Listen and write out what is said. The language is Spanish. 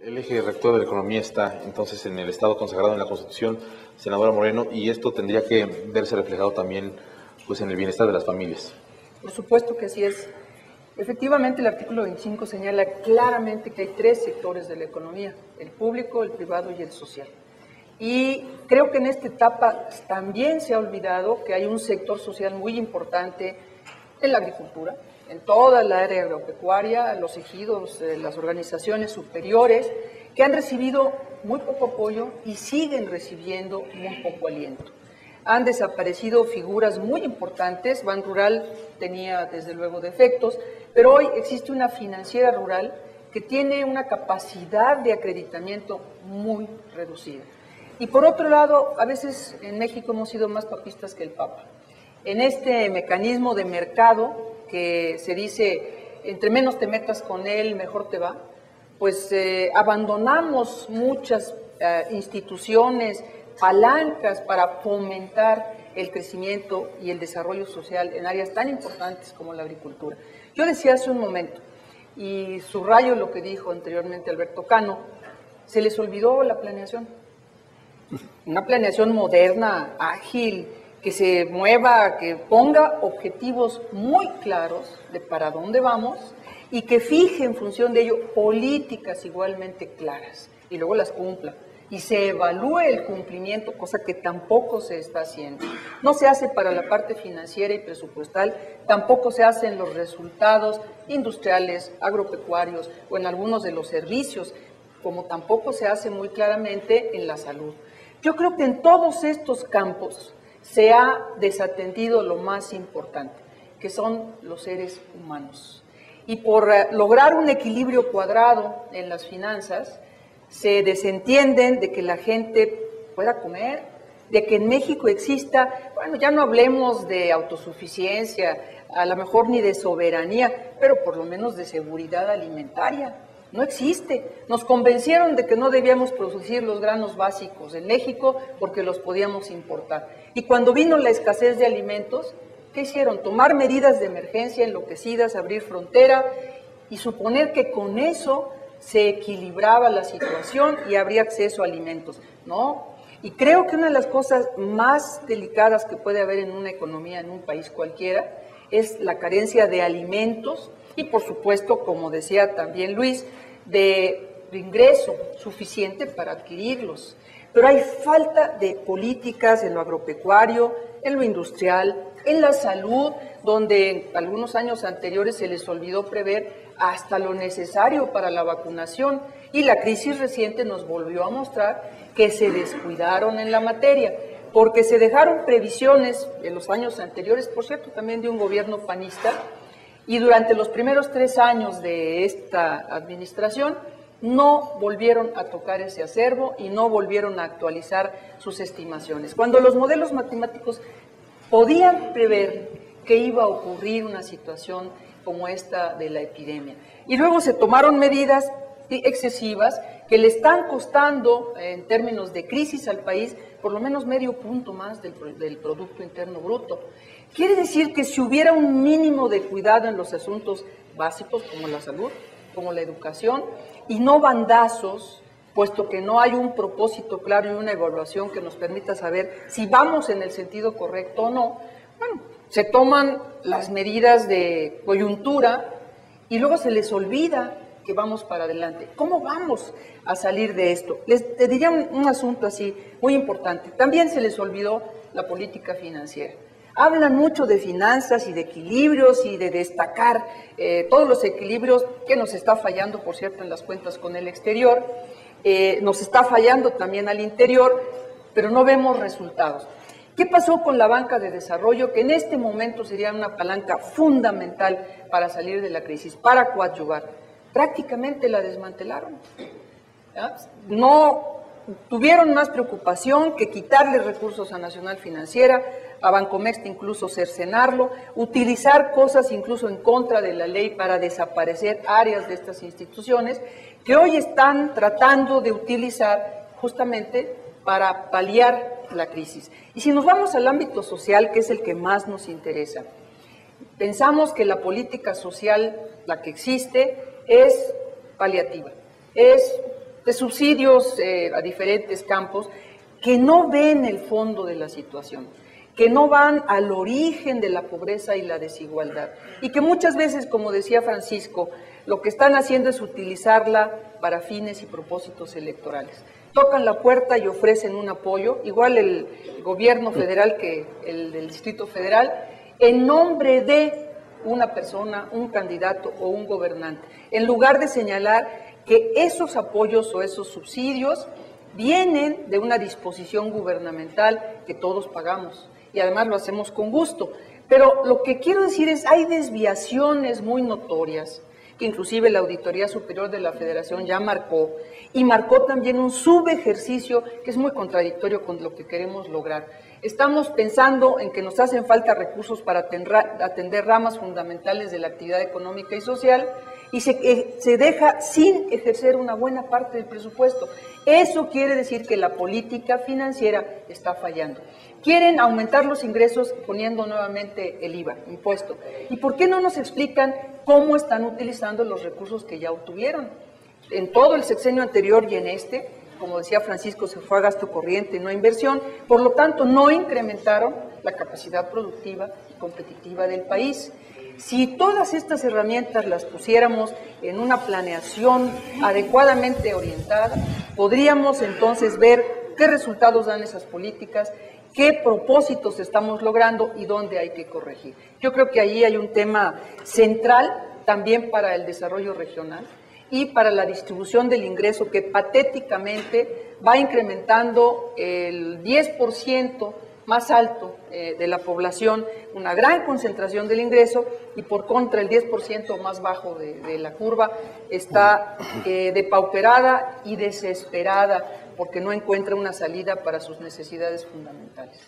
El eje rector de la economía está entonces en el Estado consagrado en la Constitución, senadora Moreno, y esto tendría que verse reflejado también pues, en el bienestar de las familias. Por supuesto que así es. Efectivamente, el artículo 25 señala claramente que hay tres sectores de la economía: el público, el privado y el social. Y creo que en esta etapa también se ha olvidado que hay un sector social muy importante en la agricultura, en toda la área agropecuaria, los ejidos, las organizaciones superiores, que han recibido muy poco apoyo y siguen recibiendo muy poco aliento. Han desaparecido figuras muy importantes. Ban Rural tenía desde luego defectos, pero hoy existe una financiera rural que tiene una capacidad de acreditamiento muy reducida. Y por otro lado, a veces en México hemos sido más papistas que el Papa. En este mecanismo de mercado que se dice, entre menos te metas con él, mejor te va, pues abandonamos muchas instituciones, palancas para fomentar el crecimiento y el desarrollo social en áreas tan importantes como la agricultura. Yo decía hace un momento, y subrayo lo que dijo anteriormente Alberto Cano, se les olvidó la planeación. Una planeación moderna, ágil, que se mueva, que ponga objetivos muy claros de para dónde vamos y que fije en función de ello políticas igualmente claras y luego las cumpla. Y se evalúe el cumplimiento, cosa que tampoco se está haciendo. No se hace para la parte financiera y presupuestal, tampoco se hacen los resultados industriales, agropecuarios o en algunos de los servicios, como tampoco se hace muy claramente en la salud. Yo creo que en todos estos campos se ha desatendido lo más importante, que son los seres humanos. Y por lograr un equilibrio cuadrado en las finanzas, se desentienden de que la gente pueda comer, de que en México exista, bueno, ya no hablemos de autosuficiencia, a lo mejor ni de soberanía, pero por lo menos de seguridad alimentaria. No existe. Nos convencieron de que no debíamos producir los granos básicos en México porque los podíamos importar. Y cuando vino la escasez de alimentos, ¿qué hicieron? Tomar medidas de emergencia enloquecidas, abrir frontera y suponer que con eso se equilibraba la situación y habría acceso a alimentos. No. Y creo que una de las cosas más delicadas que puede haber en una economía, en un país cualquiera, es la carencia de alimentos y, por supuesto, como decía también Luis, de ingreso suficiente para adquirirlos. Pero hay falta de políticas en lo agropecuario, en lo industrial, en la salud, donde en algunos años anteriores se les olvidó prever hasta lo necesario para la vacunación y la crisis reciente nos volvió a mostrar que se descuidaron en la materia, porque se dejaron previsiones en los años anteriores, por cierto, también de un gobierno panista, y durante los primeros 3 años de esta administración no volvieron a tocar ese acervo y no volvieron a actualizar sus estimaciones. Cuando los modelos matemáticos podían prever que iba a ocurrir una situación como esta de la epidemia. Y luego se tomaron medidas excesivas que le están costando, en términos de crisis al país, por lo menos medio punto más del Producto Interno Bruto. Quiere decir que si hubiera un mínimo de cuidado en los asuntos básicos como la salud, como la educación, y no bandazos, puesto que no hay un propósito claro y una evaluación que nos permita saber si vamos en el sentido correcto o no, bueno, se toman las medidas de coyuntura y luego se les olvida que vamos para adelante. ¿Cómo vamos a salir de esto? Les diría un asunto así muy importante. También se les olvidó la política financiera. Hablan mucho de finanzas y de equilibrios y de destacar todos los equilibrios que nos está fallando, por cierto, en las cuentas con el exterior, nos está fallando también al interior, pero no vemos resultados. ¿Qué pasó con la banca de desarrollo, que en este momento sería una palanca fundamental para salir de la crisis, para coadyuvar? Prácticamente la desmantelaron. ¿Ya? No tuvieron más preocupación que quitarle recursos a Nacional Financiera, a Bancomext incluso cercenarlo, utilizar cosas incluso en contra de la ley para desaparecer áreas de estas instituciones que hoy están tratando de utilizar justamente para paliar la crisis. Y si nos vamos al ámbito social, que es el que más nos interesa, pensamos que la política social, la que existe, es paliativa, es de subsidios a diferentes campos que no ven el fondo de la situación, que no van al origen de la pobreza y la desigualdad, y que muchas veces, como decía Francisco, lo que están haciendo es utilizarla para fines y propósitos electorales. Tocan la puerta y ofrecen un apoyo, igual el gobierno federal que el del Distrito Federal, en nombre de una persona, un candidato o un gobernante, en lugar de señalar que esos apoyos o esos subsidios vienen de una disposición gubernamental que todos pagamos y además lo hacemos con gusto. Pero lo que quiero decir es, hay desviaciones muy notorias que inclusive la Auditoría Superior de la Federación ya marcó, y marcó también un subejercicio que es muy contradictorio con lo que queremos lograr. Estamos pensando en que nos hacen falta recursos para atender ramas fundamentales de la actividad económica y social, y se deja sin ejercer una buena parte del presupuesto. Eso quiere decir que la política financiera está fallando. Quieren aumentar los ingresos poniendo nuevamente el IVA, impuesto. ¿Y por qué no nos explican cómo están utilizando los recursos que ya obtuvieron? En todo el sexenio anterior y en este, como decía Francisco, se fue a gasto corriente, no a inversión, por lo tanto no incrementaron la capacidad productiva y competitiva del país. Si todas estas herramientas las pusiéramos en una planeación adecuadamente orientada, podríamos entonces ver qué resultados dan esas políticas, qué propósitos estamos logrando y dónde hay que corregir. Yo creo que ahí hay un tema central también para el desarrollo regional y para la distribución del ingreso que patéticamente va incrementando el 10% más alto de la población, una gran concentración del ingreso, y por contra el 10% más bajo de la curva está depauperada y desesperada porque no encuentra una salida para sus necesidades fundamentales.